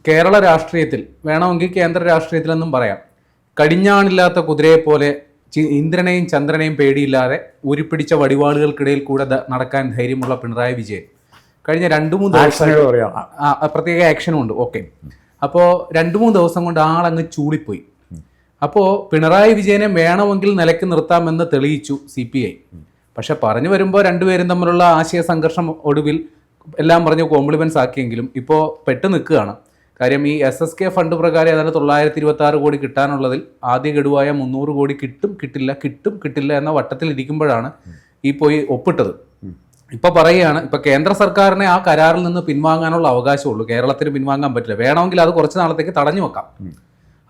കേരള രാഷ്ട്രീയത്തിൽ വേണമെങ്കിൽ കേന്ദ്ര രാഷ്ട്രീയത്തിലെന്നും പറയാം, കടിഞ്ഞാണില്ലാത്ത കുതിരയെ പോലെ ഇന്ദ്രനെയും ചന്ദ്രനെയും പേടിയില്ലാതെ ഉരുപ്പിടിച്ച വടിവാളുകൾക്കിടയിൽ കൂടെ നടക്കാൻ ധൈര്യമുള്ള പിണറായി വിജയൻ കഴിഞ്ഞ 2-3 ദിവസം പ്രത്യേക ആക്ഷനും ഉണ്ട്. ഓക്കെ, അപ്പോൾ 2-3 ദിവസം കൊണ്ട് ആളങ്ങ് ചൂളിപ്പോയി. അപ്പോൾ പിണറായി വിജയനെ വേണമെങ്കിൽ നിലയ്ക്ക് നിർത്താമെന്ന് തെളിയിച്ചു CPI. പക്ഷെ പറഞ്ഞു വരുമ്പോൾ രണ്ടുപേരും തമ്മിലുള്ള ആശയ സംഘർഷം ഒടുവിൽ എല്ലാം പറഞ്ഞ് കോംപ്ലിമെന്റ്സ് ആക്കിയെങ്കിലും ഇപ്പോൾ പെട്ട് നിൽക്കുകയാണ്. കാര്യം ഈ SSK ഫണ്ട് പ്രകാരം ഏതാണ്ട് 926 കോടി കിട്ടാനുള്ളതിൽ ആദ്യ ഗഡുവായ 300 കോടി കിട്ടും കിട്ടില്ല എന്ന വട്ടത്തിൽ ഇരിക്കുമ്പോഴാണ് ഈ പോയി ഒപ്പിട്ടത്. ഇപ്പൊ പറയുകയാണ്, ഇപ്പൊ കേന്ദ്ര സർക്കാരിനെ ആ കരാറിൽ നിന്ന് പിൻവാങ്ങാനുള്ള അവകാശമുള്ളൂ, കേരളത്തിന് പിൻവാങ്ങാൻ പറ്റില്ല, വേണമെങ്കിൽ അത് കുറച്ച് നാളത്തേക്ക് തടഞ്ഞു വെക്കാം.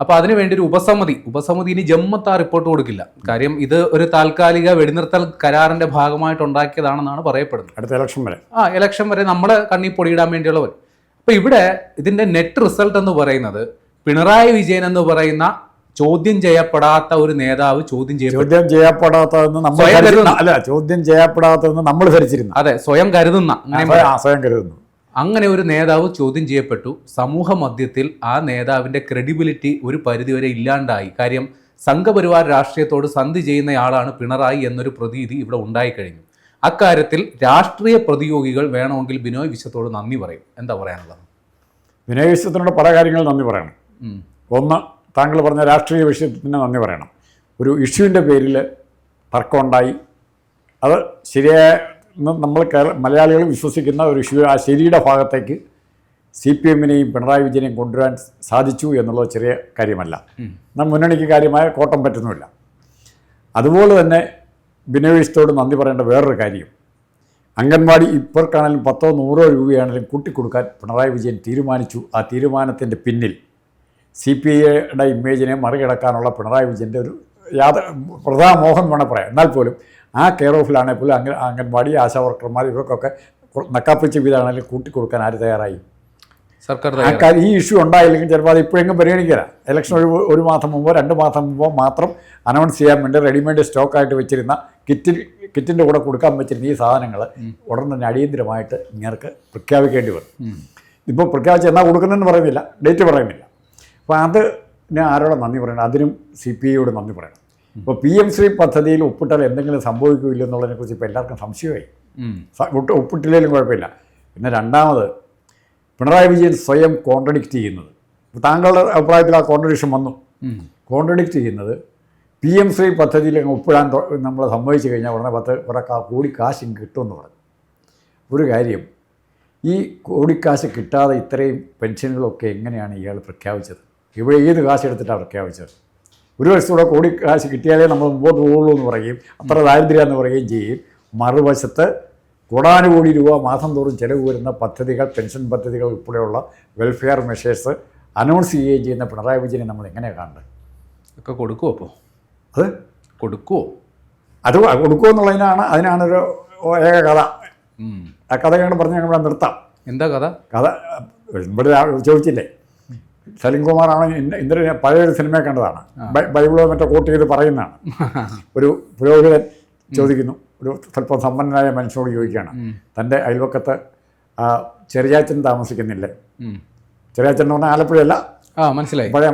അപ്പൊ അതിനുവേണ്ടി ഒരു ഉപസമിതി ഇനി ജമ്മത്ത് ആ റിപ്പോർട്ട് കൊടുക്കില്ല. കാര്യം ഇത് ഒരു താൽക്കാലിക വെടിനിർത്തൽ കരാറിന്റെ ഭാഗമായിട്ട് ഉണ്ടാക്കിയതാണെന്നാണ് പറയപ്പെടുന്നത്. അടുത്ത ഇലക്ഷൻ വരെ നമ്മളെ കണ്ണി പൊടിയിടാൻ വേണ്ടിയുള്ളവർ. അപ്പൊ ഇവിടെ ഇതിന്റെ നെറ്റ് റിസൾട്ട് എന്ന് പറയുന്നത് പിണറായി വിജയൻ എന്ന് പറയുന്ന ചോദ്യം ചെയ്യപ്പെടാത്ത ഒരു നേതാവ് ചോദ്യം ചെയ്യപ്പെടാത്തതെന്ന് നമ്മൾ ധരിച്ചിരുന്നു. അതെ, സ്വയം കരുതുന്നു അങ്ങനെ ഒരു നേതാവ് ചോദ്യം ചെയ്യപ്പെട്ടു. സമൂഹ മധ്യത്തിൽ ആ നേതാവിന്റെ ക്രെഡിബിലിറ്റി ഒരു പരിധിവരെ ഇല്ലാണ്ടായി. കാര്യം സംഘപരിവാർ രാഷ്ട്രീയത്തോട് സന്ധി ചെയ്യുന്നയാളാണ് പിണറായി എന്നൊരു പ്രതീതി ഇവിടെ ഉണ്ടായിക്കഴിഞ്ഞു. അക്കാര്യത്തിൽ രാഷ്ട്രീയ പ്രതിയോഗികൾ വേണമെങ്കിൽ ബിനോയ് വിശ്വത്തോട് നന്ദി പറയും. എന്താ പറയാനുള്ളത്? ബിനോയ് വിശ്വത്തിനോട് പല കാര്യങ്ങൾ നന്ദി പറയണം. ഒന്ന്, താങ്കൾ പറഞ്ഞ രാഷ്ട്രീയ വിഷയത്തിന് നന്ദി പറയണം. ഒരു ഇഷ്യൂവിൻ്റെ പേരിൽ തർക്കമുണ്ടായി, അത് ശരിയായ നമ്മൾ മലയാളികൾ വിശ്വസിക്കുന്ന ഒരു ഇഷ്യൂ, ആ ശരിയുടെ ഭാഗത്തേക്ക് CPM-നെയും പിണറായി വിജയനെയും കൊണ്ടുവരാൻ സാധിച്ചു എന്നുള്ളത് ചെറിയ കാര്യമല്ല. എന്നാൽ മുന്നണിക്ക് കാര്യമായ കോട്ടം പറ്റുന്നുമില്ല. അതുപോലെ തന്നെ ബിനോയ് വിശ്വത്തോട് നന്ദി പറയേണ്ട വേറൊരു കാര്യം, അംഗൻവാടി ഇപ്പോഴാണെങ്കിലും 10-100 രൂപയാണെങ്കിലും കൂട്ടിക്കൊടുക്കാൻ പിണറായി വിജയൻ തീരുമാനിച്ചു. ആ തീരുമാനത്തിൻ്റെ പിന്നിൽ CPIയുടെ ഇമേജിനെ മറികടക്കാനുള്ള പിണറായി വിജയൻ്റെ ഒരു പ്രധാന മോഹം വേണം പറയാം. എന്നാൽ പോലും ആ കെയർ ഓഫിലാണെങ്കിൽ പോലും അംഗൻവാടി ആശാവർക്കർമാർ ഇവർക്കൊക്കെ നക്കാപ്പിച്ച വീതാണെങ്കിലും കൂട്ടിക്കൊടുക്കാൻ ആര് തയ്യാറായി? സർക്കാർ. ഈ ഇഷ്യൂ ഉണ്ടായില്ലെങ്കിൽ ചിലപ്പോൾ അത് ഇപ്പോഴെങ്കിലും പരിഗണിക്കില്ല. ഇലക്ഷൻ ഒരു മാസം മുമ്പോ 2 മാസം മുമ്പോ മാത്രം അനൗൺസ് ചെയ്യാൻ വേണ്ടി റെഡിമെയ്ഡ് സ്റ്റോക്കായിട്ട് വെച്ചിരുന്ന കിറ്റിൻ്റെ കൂടെ കൊടുക്കാൻ വെച്ചിരുന്ന ഈ സാധനങ്ങൾ ഉടൻ തന്നെ അടിയന്തരമായിട്ട് ഇങ്ങർക്ക് പ്രഖ്യാപിക്കേണ്ടി വരും. ഇപ്പോൾ പ്രഖ്യാപിച്ച് എന്നാ കൊടുക്കുന്നതെന്ന് പറയുന്നില്ല, ഡേറ്റ് പറയുന്നില്ല. അപ്പോൾ അതിന് ആരോടെ നന്ദി പറയണം? അതിനും CPIയോട് നന്ദി പറയണം. ഇപ്പോൾ PM ശ്രീ പദ്ധതിയിൽ ഒപ്പിട്ടാൽ എന്തെങ്കിലും സംഭവിക്കില്ല എന്നുള്ളതിനെക്കുറിച്ച് ഇപ്പോൾ എല്ലാവർക്കും സംശയമായി. ഒപ്പിട്ടില്ലെങ്കിലും കുഴപ്പമില്ല. പിന്നെ രണ്ടാമത്, പിണറായി വിജയൻ സ്വയം കോൺട്രഡിക്റ്റ് ചെയ്യുന്നത്, താങ്കളുടെ അഭിപ്രായത്തിൽ ആ കോൺട്രഡിക്ഷൻ വന്നു. കോൺട്രഡിക്റ്റ് ചെയ്യുന്നത് PM ശ്രീ പദ്ധതിയിൽ ഒപ്പിടാൻ നമ്മൾ സമ്മതിച്ചു കഴിഞ്ഞാൽ ഉടനെ 10 കോടി കാശ് കിട്ടുമെന്ന് പറഞ്ഞു. ഒരു കാര്യം, ഈ കോടിക്കാശ് കിട്ടാതെ ഇത്രയും പെൻഷനുകളൊക്കെ എങ്ങനെയാണ് ഇയാൾ പ്രഖ്യാപിച്ചത്? ഇവിടെ ഏത് കാശ് എടുത്തിട്ടാണ് പ്രഖ്യാപിച്ചത്? ഒരു വർഷത്തൂടെ കോടി കാശ് കിട്ടിയാലേ നമ്മൾ മുമ്പോട്ട് പോകുള്ളൂ എന്ന് പറയുകയും അത്ര ദാരിദ്ര്യം എന്ന് പറയുകയും ചെയ്യും. മറുവശത്ത് കോടാനുകോടി രൂപ മാസം തോറും ചിലവ് വരുന്ന പദ്ധതികൾ, പെൻഷൻ പദ്ധതികൾ ഉൾപ്പെടെയുള്ള വെൽഫെയർ മെഷേഴ്സ് അനൗൺസ് ചെയ്യുകയും ചെയ്യുന്ന പിണറായി വിജയനെ നമ്മൾ എങ്ങനെയാണ് കാണേണ്ടത്? ഒക്കെ കൊടുക്കുമോ? അപ്പോൾ അത് കൊടുക്കുമോ? അത് കൊടുക്കുമോ എന്നുള്ളതിനാണ്, അതിനാണൊരു ഏക കഥ. ആ കഥ ഞങ്ങൾ പറഞ്ഞ് ഞങ്ങൾ ഇവിടെ നിർത്താം. എന്താ കഥ? ഇവിടെ ചോദിച്ചില്ലേ, സലിംകുമാറാണ് ഇന്ദ്രനെ പഴയൊരു സിനിമയെ കണ്ടതാണ്, ബൈബിളോ മറ്റോ കോട്ട് ചെയ്ത് പറയുന്നതാണ്. ഒരു പുരോഹിതൻ ചോദിക്കുന്നു, ഒരു സ്വല്പം സമ്പന്നനായ മനുഷ്യനോട് ചോദിക്കുകയാണ്, തൻ്റെ അയൽവക്കത്ത് ചെറിയാച്ചൻ താമസിക്കുന്നില്ലേ? ചെറിയാച്ചൻ എന്ന് പറഞ്ഞാൽ ആലപ്പുഴയല്ല, മനസ്സിലായി, പഴയ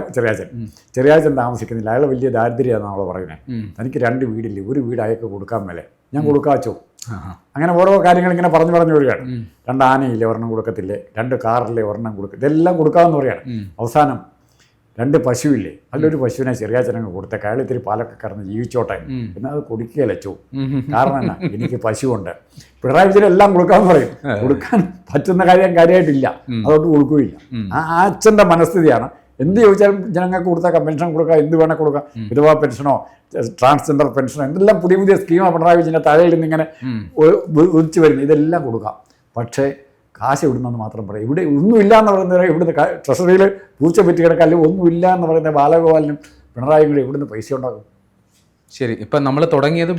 ചെറിയാച്ചൻ താമസിക്കുന്നില്ല, അയാൾ വലിയ ദാരിദ്ര്യമാണ് നമ്മൾ പറയുന്നത്. തനിക്ക് 2 വീടില്ലേ, ഒരു വീട് അയാൾക്ക് കൊടുക്കാൻ മേലെ, ഞാൻ കൊടുക്കാച്ചോ? അങ്ങനെ ഓരോ കാര്യങ്ങൾ ഇങ്ങനെ പറഞ്ഞു വരികയാണ്. 2 ആനയില്ലേ, ഒരെണ്ണം കൊടുക്കത്തില്ലേ? 2 കാറില്ലേ, ഒരെണ്ണം കൊടുക്കും, ഇതെല്ലാം കൊടുക്കാമെന്ന് പറയുകയാണ്. അവസാനം 2 പശുവില്ലേ, അതിലൊരു പശുവിനെ ചെറിയാച്ചനങ്ങ് കൊടുത്തേക്ക്, അയാൾ ഇത്തിരി പാലൊക്കെ കറന്ന് ജീവിച്ചോട്ടെ. പിന്നെ അത് കൊടുക്കുകയല്ലോ. കാരണം എന്നാ, എനിക്ക് പശുവുണ്ട്. പിണറായി വിജയൻ എല്ലാം കൊടുക്കാമെന്ന് പറയും, കൊടുക്കാൻ പറ്റുന്ന കാര്യമായിട്ടില്ല, അതുകൊണ്ട് കൊടുക്കുകയില്ല. ആ അച്ഛൻ്റെ മനസ്ഥിതിയാണ്. എന്ത് ചോദിച്ചാലും ജനങ്ങൾക്ക് കൊടുത്തേക്കാം, പെൻഷൻ കൊടുക്കാം, എന്ത് വേണേൽ കൊടുക്കാം, വിധവാ പെൻഷനോ ട്രാൻസ്ജെൻഡർ പെൻഷനോ, എന്തെല്ലാം പുതിയ സ്കീമാണ് പിണറായി വിജയൻ്റെ തലയിൽ നിന്ന് ഇങ്ങനെ ഒഴിച്ചു വരുന്നത്, ഇതെല്ലാം കൊടുക്കാം. പക്ഷേ കാശ് ഇവിടുന്നെന്ന് മാത്രം പറയും. ഇവിടെ ഒന്നുമില്ല എന്ന് പറയുന്നത്, ഇവിടുന്ന് ട്രഷറിയിൽ പൂച്ച പറ്റി കിടക്കാൻ ഒന്നുമില്ല എന്ന് പറയുന്ന ബാലഗോപാലിനും പിണറായി കൂടി ഇവിടുന്ന് പൈസ ഉണ്ടാകും. ശരി, ഇപ്പം നമ്മൾ തുടങ്ങിയത്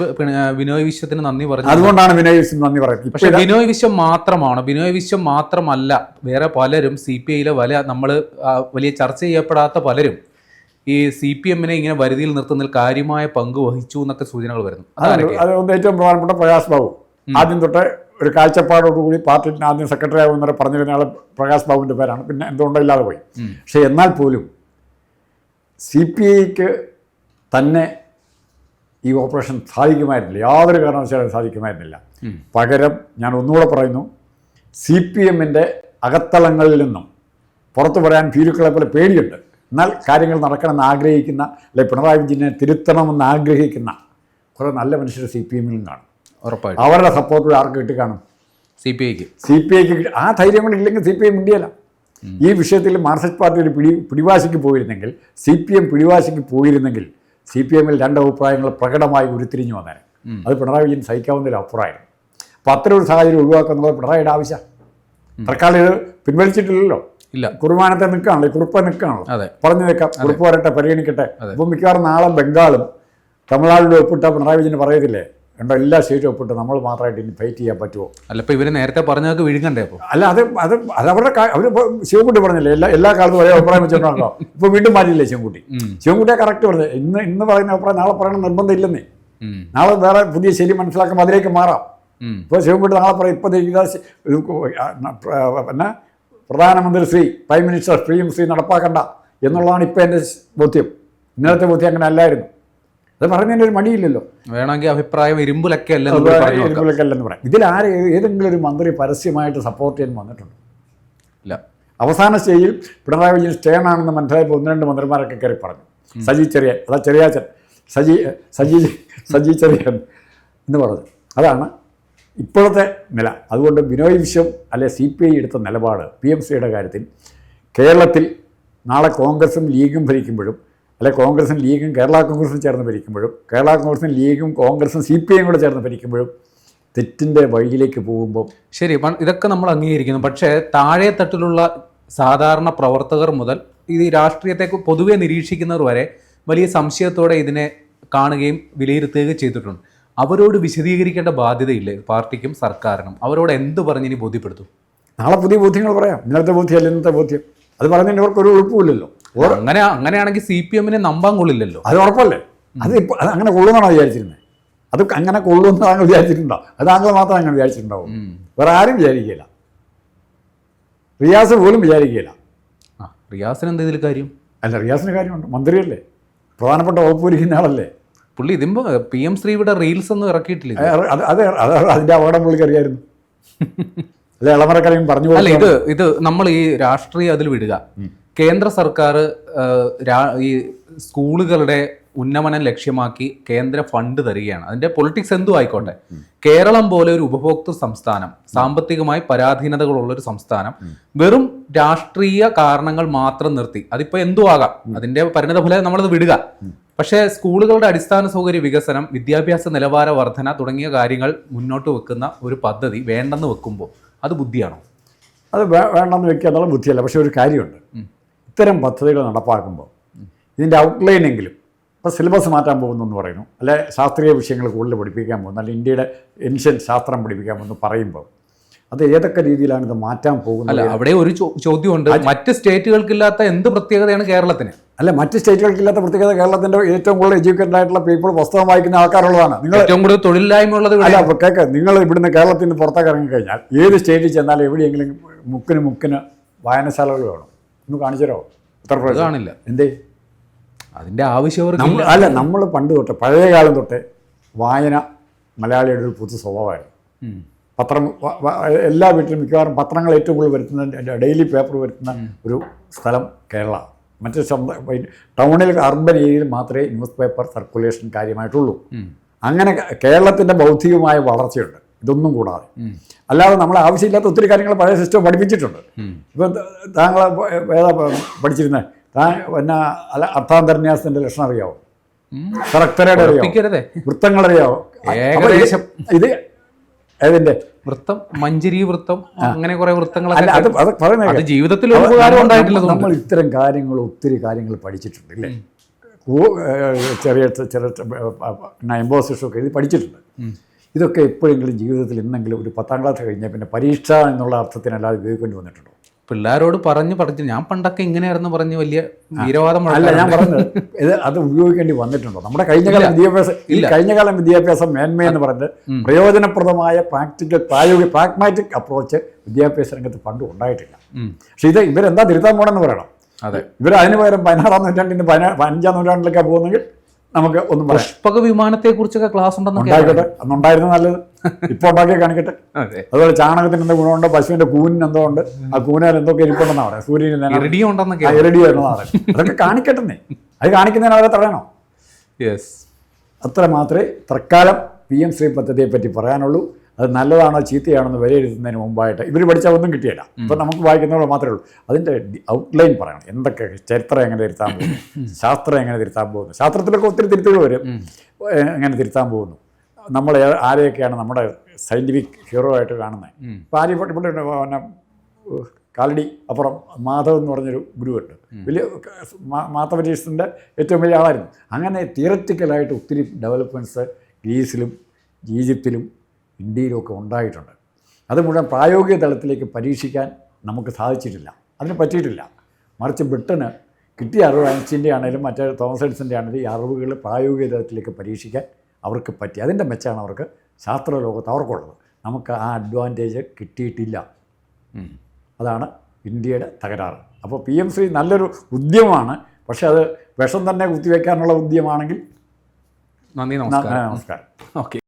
ബിനോയ് വിശ്വത്തിന് നന്ദി പറഞ്ഞു, അതുകൊണ്ടാണ് ബിനോയ് വിശ്വം നന്ദി പറയുന്നത്. പക്ഷേ ബിനോയ് വിശ്വം മാത്രമാണ്, ബിനോയ് വിശ്വം മാത്രമല്ല, വേറെ പലരും CPIയിലെ നമ്മൾ വലിയ ചർച്ച ചെയ്യപ്പെടാത്ത പലരും ഈ CPM-നെ ഇങ്ങനെ വരുതിയിൽ നിർത്തുന്നതിൽ കാര്യമായ പങ്ക് വഹിച്ചു എന്നൊക്കെ സൂചനകൾ വരുന്നു. അത് ഏറ്റവും പ്രധാനപ്പെട്ട പ്രകാശ് ബാബു. ആദ്യം തൊട്ട് ഒരു കാഴ്ചപ്പാടോടുകൂടി പാർട്ടിന് ആദ്യം സെക്രട്ടറി ആകുന്നവരെ പറഞ്ഞിരുന്ന ആൾ പ്രകാശ് ബാബുവിൻ്റെ പേരാണ്, പിന്നെ എന്തുകൊണ്ടോ ഇല്ലാതെ പോയി. പക്ഷേ എന്നാൽ പോലും CPIക്ക് തന്നെ ഈ ഓപ്പറേഷൻ സാധിക്കുമായിരുന്നില്ല, യാതൊരു കാരണവശാലും സാധിക്കുമായിരുന്നില്ല. പകരം ഞാൻ ഒന്നുകൂടെ പറയുന്നു, CPMൻ്റെ അകത്തളങ്ങളിൽ നിന്നും പുറത്തു പറയാൻ ഭീരുക്കളെ പോലെ പേടിയുണ്ട്, എന്നാൽ കാര്യങ്ങൾ നടക്കണമെന്ന് ആഗ്രഹിക്കുന്ന, അല്ലെങ്കിൽ പിണറായി വിജയനെ തിരുത്തണമെന്ന് ആഗ്രഹിക്കുന്ന കുറേ നല്ല മനുഷ്യർ CPMലും കാണും. ഉറപ്പായിട്ടും അവരുടെ സപ്പോർട്ട് ആർക്ക് കിട്ടി കാണും? CPIക്ക്. ആ ധൈര്യം കൊണ്ട് ഇല്ലെങ്കിൽ CPM ഇന്ത്യയല്ല. ഈ വിഷയത്തിൽ മാർക്സിസ്റ്റ് പാർട്ടി ഒരു പിടിവാശിക്ക് പോയിരുന്നെങ്കിൽ, CPM പിടിവാശിക്ക് പോയിരുന്നെങ്കിൽ CPMൽ രണ്ട് അഭിപ്രായങ്ങൾ പ്രകടമായി ഉരുത്തിരിഞ്ഞു വന്നേനെ. അത് പിണറായി വിജയൻ സഹിക്കാവുന്നതിൽ അപ്പുറമായിരുന്നു. അപ്പോൾ അത്തരം ഒരു സാഹചര്യം ഒഴിവാക്കുന്നത് പിണറായിയുടെ ആവശ്യം. തൽക്കാലം ഇത് പിൻവലിച്ചിട്ടില്ലല്ലോ, ഇല്ല, കുറുമാനത്തെ നിൽക്കുകയാണല്ലോ, കുറുപ്പ നിൽക്കുകയാണല്ലോ, പറഞ്ഞു നിൽക്കാം, കുറുപ്പ് വരട്ടെ, പരിഗണിക്കട്ടെ. അപ്പോൾ മിക്കവാറും നാളെ ബംഗാളും തമിഴ്നാടിലും ഒപ്പിട്ട പിണറായി വിജയൻ പറയത്തില്ലേ, കണ്ടോ എല്ലാ സ്റ്റേറ്റും ഒപ്പിട്ട് നമ്മൾ മാത്രമായിട്ട് ഇനി ഫൈറ്റ് ചെയ്യാൻ പറ്റുമോ? അല്ല, ഇപ്പോൾ ഇവർ നേരത്തെ പറഞ്ഞതൊക്കെ വിഴുങ്ങണ്ടേ? അപ്പോൾ അല്ല, അത് അവരുടെ അവർ ശിവൻകുട്ടി പറഞ്ഞില്ലേ, എല്ലാ കാലത്തും ഒരേ അഭിപ്രായം വെച്ചിട്ടുണ്ടോ? ഇപ്പോൾ വീണ്ടും മാറ്റില്ലേ ശിവൻകുട്ടിയെ കറക്റ്റ് പറഞ്ഞത്. ഇന്ന് പറയുന്ന അഭിപ്രായം നാളെ പറയണം നിർബന്ധമില്ലെന്നേ. നാളെ വേറെ പുതിയ ശരി മനസ്സിലാക്കുമ്പോൾ അതിലേക്ക് മാറാം. ഇപ്പോൾ ശിവൻകുട്ടി നാളെ പറയും, ഇപ്പോൾ പിന്നെ പ്രധാനമന്ത്രി പ്രൈം മിനിസ്റ്റർ ശ്രീ നടപ്പാക്കണ്ട എന്നുള്ളതാണ് ഇപ്പോൾ എൻ്റെ ബോധ്യം. ഇന്നലത്തെ ബോധ്യം അങ്ങനെ അല്ലായിരുന്നു. അത് പറയുന്നതിന് ഒരു മടിയില്ലല്ലോ. വേണമെങ്കിൽ അഭിപ്രായം ഇരുമ്പുലൊക്കെ അല്ലെന്ന് പറയാം. ഇതിൽ ഏതെങ്കിലും ഒരു മന്ത്രി പരസ്യമായിട്ട് സപ്പോർട്ട് ചെയ്യാൻ വന്നിട്ടുണ്ട്? ഇല്ല. അവസാന സ്റ്റേജിൽ പിണറായി വിജയൻ സ്റ്റേൺ ആണെന്ന് മനസ്സിലായപ്പോൾ 1-2 മന്ത്രിമാരൊക്കെ കയറി പറഞ്ഞു. സജി ചെറിയാൻ, അതാ ചെറിയാച്ചൻ, സജി ചെറിയാൻ എന്ന് പറഞ്ഞു. അതാണ് ഇപ്പോഴത്തെ നില. അതുകൊണ്ട് ബിനോയ് വിശ്വം അല്ലെ CPI എടുത്ത നിലപാട് PMCയുടെ കാര്യത്തിൽ കേരളത്തിൽ നാളെ കോൺഗ്രസും ലീഗും ഭരിക്കുമ്പോഴും, അല്ലെ കോൺഗ്രസും ലീഗും കേരള കോൺഗ്രസും ചേർന്ന് ഭരിക്കുമ്പോഴും, കേരള കോൺഗ്രസും ലീഗും കോൺഗ്രസും CPIയും കൂടെ ചേർന്ന് ഭരിക്കുമ്പോഴും തെറ്റിൻ്റെ വഴിയിലേക്ക് പോകുമ്പോൾ ശരി, ഇതൊക്കെ നമ്മൾ അംഗീകരിക്കുന്നു. പക്ഷേ താഴെ തട്ടിലുള്ള സാധാരണ പ്രവർത്തകർ മുതൽ ഈ രാഷ്ട്രീയത്തെ പൊതുവെ നിരീക്ഷിക്കുന്നവർ വരെ വലിയ സംശയത്തോടെ ഇതിനെ കാണുകയും വിലയിരുത്തുകയും ചെയ്തിട്ടുണ്ട്. അവരോട് വിശദീകരിക്കേണ്ട ബാധ്യതയില്ലേ പാർട്ടിക്കും സർക്കാരിനും? അവരോട് എന്ത് പറഞ്ഞിനി ബോധ്യപ്പെടുത്തും? നാളെ പുതിയ ബോധ്യങ്ങൾ പറയാം. ഇന്നത്തെ ബോധ്യമല്ല ഇന്നത്തെ ബോധ്യം. അത് പറഞ്ഞതിന് അവർക്കൊരു എളുപ്പമില്ലല്ലോ. അങ്ങനെയാണെങ്കിൽ CPMനെ നമ്പാൻ കൊള്ളില്ലല്ലോ. അത് ഉറപ്പല്ലേ? അത് അങ്ങനെ കൊള്ളുമെന്നാണോ വിചാരിച്ചിരുന്നത്? അത് അങ്ങനെ കൊള്ളുമെന്ന് താങ്കൾ വിചാരിച്ചിട്ടുണ്ടോ? അത് താങ്കൾ മാത്രം അങ്ങനെ വിചാരിച്ചിട്ടുണ്ടാവും. വേറെ ആരും വിചാരിക്കില്ല. റിയാസ് പോലും വിചാരിക്കില്ല. റിയാസിന് എന്താ ഇതിൽ കാര്യം? അല്ല, റിയാസിന് കാര്യമുണ്ട്. മന്ത്രിയല്ലേ, പ്രധാനപ്പെട്ട വകുപ്പ് ഭരിക്കുന്ന ആളല്ലേ പുള്ളി. ഇതിമ്പോ PM ശ്രീയുടെ റീൽസ് ഒന്നും ഇറക്കിയിട്ടില്ല. അത് അതിന്റെ അപകടം പുള്ളിക്ക് അറിയായിരുന്നു. അല്ലെ, ഇളമറക്കരയും പറഞ്ഞു. അല്ല, ഇത് നമ്മൾ ഈ രാഷ്ട്രീയം അതിൽ വിടുക. കേന്ദ്ര സർക്കാർ ഈ സ്കൂളുകളുടെ ഉന്നമനം ലക്ഷ്യമാക്കി കേന്ദ്ര ഫണ്ട് തരികയാണ്. അതിന്റെ പൊളിറ്റിക്സ് എന്തും ആയിക്കോട്ടെ. കേരളം പോലെ ഒരു ഉപഭോക്തൃ സംസ്ഥാനം, സാമ്പത്തികമായി പരാധീനതകളുള്ളൊരു സംസ്ഥാനം, വെറും രാഷ്ട്രീയ കാരണങ്ങൾ മാത്രം നിർത്തി, അതിപ്പോൾ എന്തും ആകാം, അതിന്റെ പരിണത ഫലം നമ്മളത് വിടുക. പക്ഷേ സ്കൂളുകളുടെ അടിസ്ഥാന സൗകര്യ വികസനം, വിദ്യാഭ്യാസ നിലവാര വർധന തുടങ്ങിയ കാര്യങ്ങൾ മുന്നോട്ട് വെക്കുന്ന ഒരു പദ്ധതി വേണ്ടെന്ന് വെക്കുമ്പോൾ അത് ബുദ്ധിയാണോ? അത് വേണ്ടെന്ന് വെക്കുക എന്നുള്ള ബുദ്ധിയല്ല. പക്ഷേ ഒരു കാര്യമുണ്ട്, ഇത്തരം പദ്ധതികൾ നടപ്പാക്കുമ്പോൾ ഇതിൻ്റെ ഔട്ട്ലൈനെങ്കിലും, ഇപ്പോൾ സിലബസ് മാറ്റാൻ പോകുന്നു എന്ന് പറയുന്നു, അല്ലെ ശാസ്ത്രീയ വിഷയങ്ങൾ കൂടുതൽ പഠിപ്പിക്കാൻ പോകുന്നു, അല്ലെ ഇന്ത്യയുടെ ഏൻഷ്യൻ ശാസ്ത്രം പഠിപ്പിക്കാൻ പോകുന്നു പറയുമ്പോൾ അത് ഏതൊക്കെ രീതിയിലാണ് ഇത് മാറ്റാൻ പോകുന്നത്? അല്ല, അവിടെ ഒരു ചോദ്യമുണ്ട്. മറ്റ് സ്റ്റേറ്റുകൾക്കില്ലാത്ത എന്ത് പ്രത്യേകതയാണ് കേരളത്തിന്? അല്ല, മറ്റ് സ്റ്റേറ്റുകൾക്കില്ലാത്ത പ്രത്യേകത കേരളത്തിൻ്റെ ഏറ്റവും കൂടുതൽ എഡ്യൂക്കേറ്റഡ് ആയിട്ടുള്ള പീപ്പിൾ, പുസ്തകം വായിക്കുന്ന ആൾക്കാരുള്ളതാണ്. നിങ്ങൾ ഏറ്റവും കൂടുതൽ തൊഴിലില്ലായ്മ ഉള്ളത്. അല്ല, അപ്പോൾ കേൾക്ക്, നിങ്ങൾ ഇവിടുന്ന് കേരളത്തിൽ നിന്ന് പുറത്തേക്ക് ഇറങ്ങിക്കഴിഞ്ഞാൽ ഏത് സ്റ്റേറ്റിൽ ചെന്നാലും എവിടെയെങ്കിലും മുക്കിന് വായനശാലകൾ വേണം. ഒന്ന് കാണിച്ചു തരാമോ? ഉത്തർപ്രദേശ് കാണില്ല. എന്തേ? അതിൻ്റെ ആവശ്യം അല്ല, നമ്മൾ പണ്ട് തൊട്ട്, പഴയ കാലം തൊട്ട് വായന മലയാളിയുടെ ഒരു പൊതു സ്വഭാവമായിരുന്നു. പത്രം എല്ലാ വീട്ടിലും മിക്കവാറും പത്രങ്ങൾ ഏറ്റവും കൂടുതൽ വരുത്തുന്ന, ഡെയിലി പേപ്പർ വരുത്തുന്ന ഒരു സ്ഥലം കേരള. മറ്റ് ടൗണിൽ, അർബൻ ഏരിയയിൽ മാത്രമേ ന്യൂസ് പേപ്പർ സർക്കുലേഷൻ കാര്യമായിട്ടുള്ളൂ. അങ്ങനെ കേരളത്തിൻ്റെ ബൗദ്ധികമായ വളർച്ചയുണ്ട് ഇതൊന്നും കൂടാതെ. അല്ലാതെ നമ്മളെ ആവശ്യമില്ലാത്ത ഒത്തിരി കാര്യങ്ങൾ പഴയ സിസ്റ്റം പഠിപ്പിച്ചിട്ടുണ്ട്. ഇപ്പം താങ്കൾ ഏതാ പഠിച്ചിരുന്നത്? പിന്നെ അർത്ഥാന്തരന്യാസത്തിൻ്റെ ലക്ഷണം അറിയാവോ? കറക്റ്ററയുടെ അറിയാവോ? വൃത്തങ്ങളറിയാവോ? ഇത് ഏതിന്റെ വൃത്തം? മഞ്ചരി വൃത്തം, അങ്ങനെ കുറെ വൃത്തങ്ങളൊക്കെ. അത് പറയുന്നത് ജീവിതത്തിൽ ഉപകാരം ഉണ്ടായിട്ടില്ല. നമ്മൾ ഇത്തരം കാര്യങ്ങൾ, ഒത്തിരി കാര്യങ്ങൾ പഠിച്ചിട്ടുണ്ട് ഇല്ലേ? ചെറിയ എംബോസിഷൊക്കെ ഇത് പഠിച്ചിട്ടുണ്ട്. ഇതൊക്കെ എപ്പോഴെങ്കിലും ജീവിതത്തിൽ ഇന്നെങ്കിലും ഒരു 10ാം ക്ലാസ് കഴിഞ്ഞാൽ പിന്നെ പരീക്ഷ എന്നുള്ള അർത്ഥത്തിനല്ലാതെ ഉപയോഗിക്കേണ്ടി വന്നിട്ടുണ്ടോ? പിള്ളേരോട് പറഞ്ഞു ഞാൻ പണ്ടൊക്കെ ഇങ്ങനെയായിരുന്നു പറഞ്ഞ് വലിയ വീരവാദം അല്ല ഞാൻ പറഞ്ഞത് ഇത് അത് ഉപയോഗിക്കേണ്ടി വന്നിട്ടുണ്ടോ? നമ്മുടെ കഴിഞ്ഞകാല വിദ്യാഭ്യാസം കഴിഞ്ഞകാലം വിദ്യാഭ്യാസം മേന്മയെന്ന് പറഞ്ഞത് പ്രയോജനപ്രദമായ പ്രാഗ്മാറ്റിക് അപ്രോച്ച് വിദ്യാഭ്യാസ രംഗത്ത് പണ്ടും ഉണ്ടായിട്ടില്ല. പക്ഷെ ഇത് ഇവരെന്താ തിരുത്താൻ പോകണമെന്ന് പറയണം. അതെ, ഇവർ അതിന് പകരം 16-ാം നൂറ്റാണ്ടിന് 15-ാം നൂറ്റാണ്ടിലേക്കാണ് പോകുന്നെങ്കിൽ നമുക്ക് ഒന്നും പറയാം. പുഷ്പക വിമാനത്തെ കുറിച്ചൊക്കെ ക്ലാസ് ഉണ്ടായിക്കോട്ടെ, അന്നുണ്ടായിരുന്നു നല്ലത്, ഇപ്പൊ ഉണ്ടാക്കി കാണിക്കട്ടെ. അതുപോലെ ചാണകത്തിന് എന്താ ഗുണമുണ്ട്, പശുവിന്റെ കൂനിന് എന്തോ ഉണ്ട്, ആ കൂനാൽ എന്തൊക്കെ ഇരിപ്പുണ്ടെന്നാ പറയാം, സൂര്യന് അതൊക്കെ കാണിക്കട്ടെ. അത് കാണിക്കുന്നതിന് അവരെ തടയണോ? അത്ര മാത്രമേ തൽക്കാലം PM ശ്രീ പദ്ധതിയെ പറ്റി പറയാനുള്ളൂ. അത് നല്ലതാണോ ചീത്തയാണോ എന്ന് വിലയിരുത്തുന്നതിന് മുമ്പായിട്ട് ഇവർ പഠിച്ചാൽ ഒന്നും കിട്ടിയില്ല. ഇപ്പം നമുക്ക് വായിക്കുന്നവർ മാത്രമേ ഉള്ളൂ. അതിൻ്റെ ഔട്ട്ലൈൻ പറയണം. എന്തൊക്കെ ചരിത്രം എങ്ങനെ തിരുത്താൻ പോകുന്നു, ശാസ്ത്രം എങ്ങനെ തിരുത്താൻ പോകുന്നു, ശാസ്ത്രത്തിലൊക്കെ ഒത്തിരി തിരുത്തുകൾ വരും, എങ്ങനെ തിരുത്താൻ പോകുന്നു, നമ്മൾ ആരെയൊക്കെയാണ് നമ്മുടെ സയൻറ്റിഫിക് ഹീറോ ആയിട്ട് കാണുന്നത്. ഇപ്പോൾ ആര്യ പിന്നെ കാലടി അപ്പുറം മാധവ് എന്ന് പറഞ്ഞൊരു ഗുരുവുണ്ട്, വലിയ മാത്തമാറ്റിക്സിൻ്റെ ഏറ്റവും വലിയ ആളായിരുന്നു. അങ്ങനെ തിയററ്റിക്കലായിട്ട് ഒത്തിരി ഡെവലപ്മെൻറ്റ്സ് ഗ്രീസിലും ഈജിപ്തിലും ഇന്ത്യയിലുമൊക്കെ ഉണ്ടായിട്ടുണ്ട്. അത് മുഴുവൻ പ്രായോഗിക തലത്തിലേക്ക് പരീക്ഷിക്കാൻ നമുക്ക് സാധിച്ചിട്ടില്ല, അതിന് പറ്റിയിട്ടില്ല. മറിച്ച് ബ്രിട്ടന് കിട്ടിയ അറിവ്, ഐൻസ്റ്റീൻ്റെ ആണെങ്കിലും മറ്റേ തോമസ് എഡിസൻ്റെ ആണെങ്കിലും ഈ അറിവുകൾ പ്രായോഗിക തലത്തിലേക്ക് പരീക്ഷിക്കാൻ അവർക്ക് പറ്റി. അതിൻ്റെ മെച്ചമാണ് അവർക്ക് ശാസ്ത്രലോകത്ത് അവർക്കുള്ളത്. നമുക്ക് ആ അഡ്വാൻറ്റേജ് കിട്ടിയിട്ടില്ല. അതാണ് ഇന്ത്യയുടെ തകരാറ്. അപ്പോൾ PM ശ്രീ നല്ലൊരു ഉദ്യമമാണ്. പക്ഷേ അത് വിഷം തന്നെ കുത്തിവെക്കാനുള്ള ഉദ്യമമാണെങ്കിൽ നന്ദി, നമസ്കാരം. ഓക്കെ.